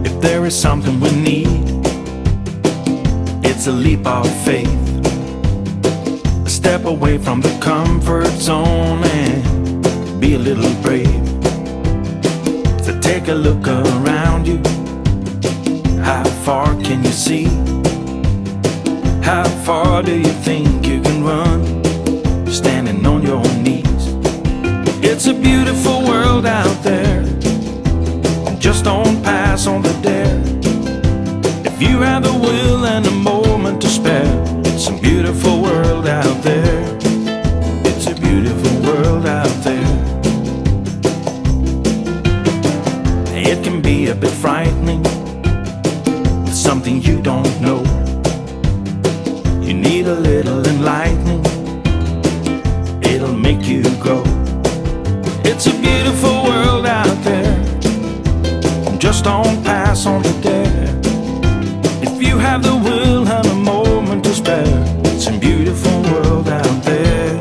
If there is something we need, it's a leap of faith. A step away from the comfort zone and be a little brave. So take a look around you. How far can you see? How far do you think you can run, standing on your knees? It's a beautiful world out there, just don't pass on the dare. If you have the will and a moment to spare, it's a beautiful world out there. It's a beautiful world out there. It can be a bit frightening, it's something you don't know. You need a little enlightening, it'll make you grow. It's a beautiful world out there, just don't pass on the dare. If you have the will and a moment to spare, it's a beautiful world out there.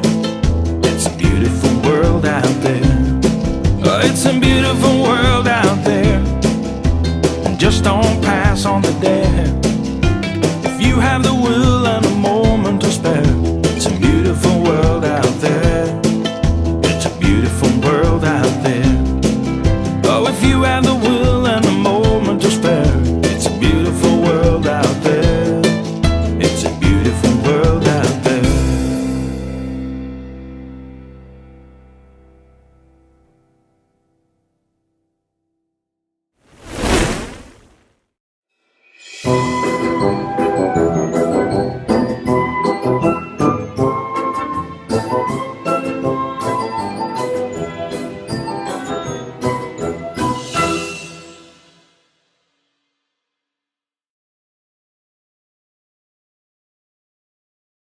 It's a beautiful world out there. Oh, it's a beautiful world out there, just don't pass on the dare. If you have the will and a moment to spare, it's a beautiful world out there. It's a beautiful world out there. Oh, if you have the will and a moment to spare, it's a beautiful world out there. It's a beautiful world out there.